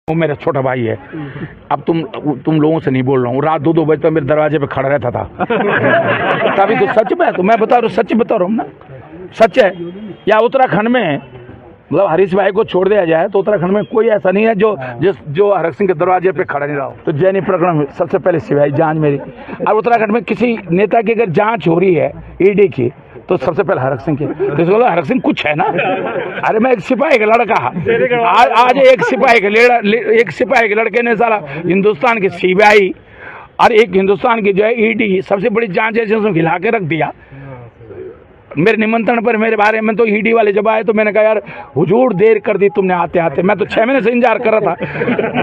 वो मेरा छोटा भाई है। अब तुम लोगों से नहीं बोल रहा हूँ, रात 2-2 बजे तक मेरे दरवाजे पे खड़ा रहता था। तभी तो सच में, तो मैं बता रहा हूँ, सच बता रहा हूँ ना, सच है। या उत्तराखंड में मतलब हरीश भाई को छोड़ दिया जाए तो उत्तराखंड में कोई ऐसा नहीं है जो हरक सिंह के दरवाजे पे खड़ा नहीं रहा हो। तो जैनी प्रकरण सबसे पहले सिवाई जांच मेरी। और उत्तराखंड में किसी नेता की अगर जांच हो रही है ईडी की तो सबसे पहले हरक सिंह की। तो इसको हरक सिंह कुछ है ना। अरे मैं एक सिपाही का लड़का, आज एक सिपाही के लड़के ने सारा हिंदुस्तान की सीबीआई और एक हिंदुस्तान की जो है ईडी सबसे बड़ी जांच एजेंसी हिला के रख दिया। मेरे निमंत्रण पर मेरे बारे में तो ईडी वाले जब आए तो मैंने कहा यार हुजूर देर कर दी तुमने आते आते, मैं तो 6 महीने से इंतजार कर रहा था।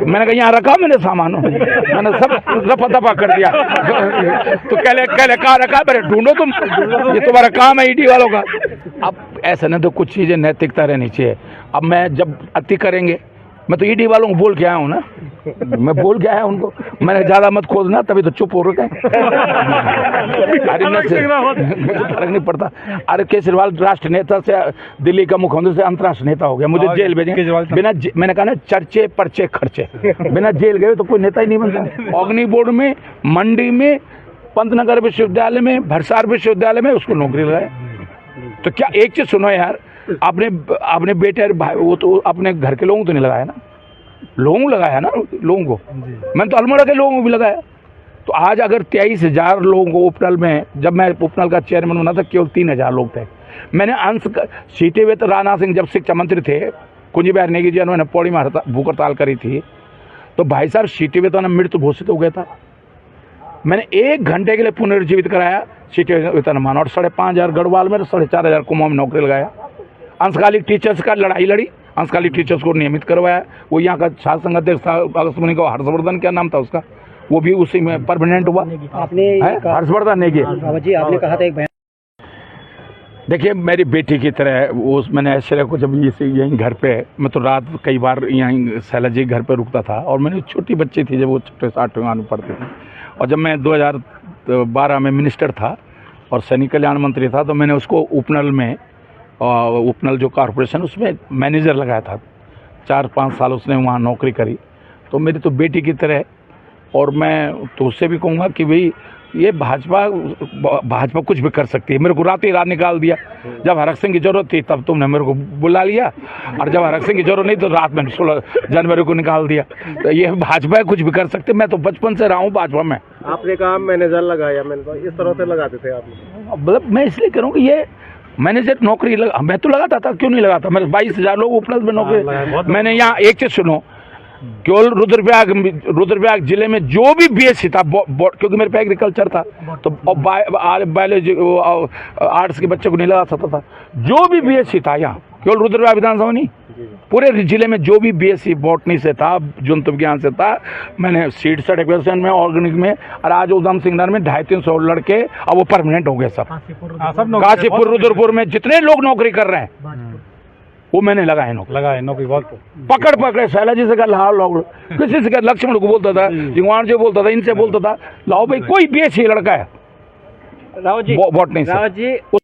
मैंने कहा यहाँ रखा मैंने सामान, मैंने सब रफा दफा कर दिया। तो कहले कहा रखा, मेरे ढूंढो तुम, ये तुम्हारा काम है ईडी वालों का। अब ऐसा नहीं तो कुछ चीजें नैतिकता रहनी चाहिए। अब मैं जब अति करेंगे, मैं तो ईडी वालों को बोल के आया हूँ ना, मैं बोल के आया उनको, मैंने ज्यादा मत खोजना, तभी तो चुप हो रखे। फर्क नहीं पड़ता। अरे केजरीवाल राष्ट्र नेता से दिल्ली का मुख्यमंत्री से अंतर्राष्ट्रीय नेता हो गया, मुझे जेल भेजें बिना मैंने कहा ना चर्चे पर्चे खर्चे, बिना जेल गए तो कोई नेता ही नहीं बनता। अग्नि बोर्ड में, मंडी में, पंतनगर विश्वविद्यालय में, भरसार विश्वविद्यालय में उसको नौकरी लगाए। तो क्या एक चीज सुनो यार, अपने बेटे वो तो अपने घर के लोगों को तो नहीं लगाया ना, लोगों को लगाया ना, लोगों को। मैंने तो अल्मोड़ा के लोगों को भी लगाया। तो आज अगर 23,000 लोगों को उपनल में, जब मैं उपनल का चेयरमैन बना था केवल 3,000 लोग थे। मैंने अंश सीटे हुए तो राजनाथ सिंह जब शिक्षा मंत्री थे, कुंजी बिहार नेगी जी उन्होंने पौड़ी में भूख हड़ताल करी थी, तो भाई साहब सीटे वेतन मृत्यु घोषित हो गया था। मैंने 1 घंटे के लिए पुनर्जीवित कराया सीटे वेतनमान, और 5,500 गढ़वाल में, 4,500 कुमाऊं में नौकरी लगाया। अंशकालिक टीचर्स का लड़ाई लड़ी, अंशकालिक टीचर्स को नियमित करवाया। वो यहाँ का छात्र संघ अध्यक्ष था आकाशवाणी का, हर्षवर्धन क्या नाम था उसका, वो भी उसी में परमानेंट हुआ। आपने हर्षवर्धन नेगी जी, आपने कहा था एक बयान। देखिए मेरी बेटी की तरह वो, मैंने ऐश्वर्या को जब यहीं घर पे, मैं तो रात कई बार यहीं शैलजा जी घर पे रुकता था, और मैंने छोटी बच्ची थी जब वो 6वीं में पढ़ती थी। और जब मैं 2012 में मिनिस्टर था और सैनिक कल्याण मंत्री था, तो मैंने उसको उपनल में, उपनल जो कॉरपोरेशन उसमें मैनेजर लगाया था। 4-5 साल उसने वहाँ नौकरी करी। तो मेरी तो बेटी की तरह। और मैं तो उससे भी कहूँगा कि भाई ये भाजपा कुछ भी कर सकती है। मेरे को रात ही रात निकाल दिया। जब हरक सिंह की जरूरत थी तब तुमने मेरे को बुला लिया, और जब हरक सिंह की जरूरत नहीं तो रात में 16 जनवरी को निकाल दिया। तो ये भाजपा कुछ भी कर सकते। मैं तो बचपन से रहा हूँ भाजपा में। आपने कहा मैनेजर लगाया, मैंने कहा इस तरह से लगाते थे आप? मतलब मैं इसलिए करूँ कि ये मैनेजर नौकरी मैं तो लगाता था, क्यों नहीं लगाता। मेरे 22,000 लोग उपलब्ध में नौकरी। मैंने यहाँ एक चीज सुनो, केवल रुद्रप्रयाग जिले में जो भी बीएससी था, क्योंकि मेरे पे एग्रीकल्चर था तो बायोलॉजी आर्ट्स के बच्चे को नहीं लगा सकता था। जो भी बीएससी था यहाँ, केवल रुद्रप्रयाग विधानसभा नहीं, पूरे जिले में जो भी बीएससी बॉटनी से था, जंतु विज्ञान से था, मैंने सीड सर्टिफिकेशन में, ऑर्गेनिक में, और आज उधम सिंह नगर में 250-300 लड़के अब वो परमानेंट हो गए सब। काशीपुर रुद्रपुर में जितने लोग नौकरी कर रहे हैं वो मैंने लगाए नौकरी बहुत पकड़ शैलजा जी से कर लाओ लोग, किसी से कर, लक्ष्मण को बोलता था, जिंगवाण जी बोलता था, इनसे बोलता था, लाओ भाई कोई बीएससी लड़का है बॉटनी से। उस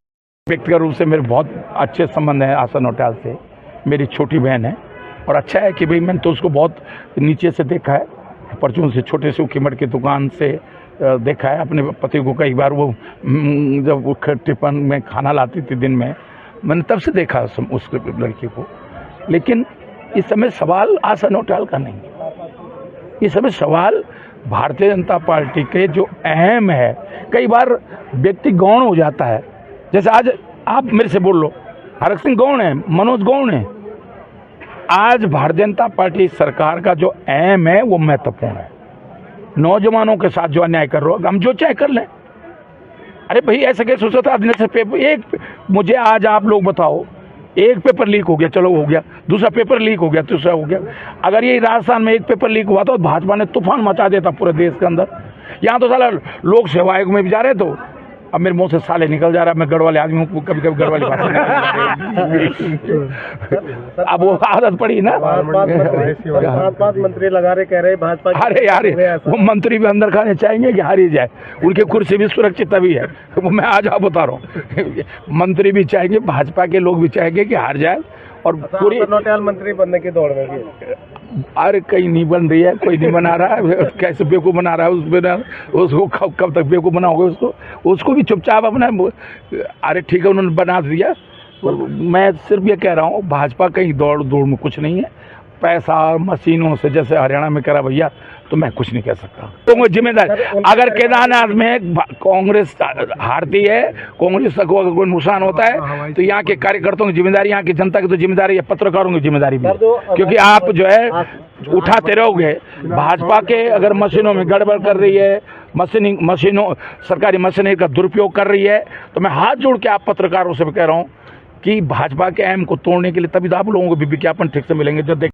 व्यक्तिगत रूप से मेरे बहुत अच्छे संबंध है आशा नौटियाल से, मेरी छोटी बहन है। और अच्छा है कि भाई मैंने तो उसको बहुत नीचे से देखा है, परचून से, छोटे से कीमत की दुकान से देखा है। अपने पति को कई बार वो जब वो टिफिन में खाना लाती थी दिन में, मैंने तब से देखा उस लड़की को। लेकिन इस समय सवाल आशा नौटियाल का नहीं है, इस समय सवाल भारतीय जनता पार्टी के जो अहम है। कई बार व्यक्ति गौण हो जाता है, जैसे आज आप मेरे से बोल लो, हरक सिंह गौण है, मनोज गौण है। आज भारतीय जनता पार्टी सरकार का जो एम है वो महत्वपूर्ण है। नौजवानों के साथ जो अन्याय कर रहे हो, हम जो चाहे कर लें। अरे भाई ऐसा कैसे सोचा था से पेपर एक, मुझे आज आप लोग बताओ, एक पेपर लीक हो गया, चलो हो गया, दूसरा पेपर लीक हो गया, तीसरा हो गया। अगर ये राजस्थान में एक पेपर लीक हुआ तो भाजपा ने तूफान मचा देता पूरे देश के अंदर। यहाँ तो साला लोक सेवा आयोग में भी जा रहे, तो अब मेरे मुंह से साले निकल जा रहा है। मैं गढ़वाले आदमी हूँ, कभी कभी गढ़वाली बात अब वो आदत पड़ी ना। बात मंत्री लगा रहे, कह रहे भाजपा। अरे यार वो मंत्री भी अंदर खाने चाहेंगे कि हार ही जाए, उनकी कुर्सी भी सुरक्षित तभी है। वो मैं आज आप बता रहा हूँ, मंत्री भी चाहेंगे, भाजपा के लोग भी चाहेंगे कि हार जाए, और पूरी नौटियाल मंत्री बनने की दौड़ में भी। अरे कहीं नहीं बन रही है, कोई नहीं बना रहा है, कैसे बेवकूफ़ बना रहा है उसको कब तक बेवकूफ़ बनाओगे उसको भी चुपचाप अपना। अरे ठीक है, उन्होंने बना दिया। मैं सिर्फ ये कह रहा हूँ, भाजपा कहीं दौड़ में कुछ नहीं है। पैसा मशीनों से जैसे हरियाणा में करा भैया, तो मैं कुछ नहीं कह सकता। तो जिम्मेदार, अगर केदारनाथ में कांग्रेस हारती है, कांग्रेस को अगर कोई नुकसान होता है, तो यहाँ के कार्यकर्ताओं की जिम्मेदारी, यहाँ की जनता की तो जिम्मेदारी है, पत्रकारों की जिम्मेदारी भी है। क्योंकि आप जो है उठाते रहोगे। भाजपा के अगर मशीनों में गड़बड़ कर रही है, मशीनों सरकारी मशीनरी का दुरुपयोग कर रही है, तो मैं हाथ जोड़ के आप पत्रकारों से भी कह रहा हूँ कि भाजपा के अहम को तोड़ने के लिए तभी तो आप लोगों को भी विज्ञापन ठीक से मिलेंगे। जो देख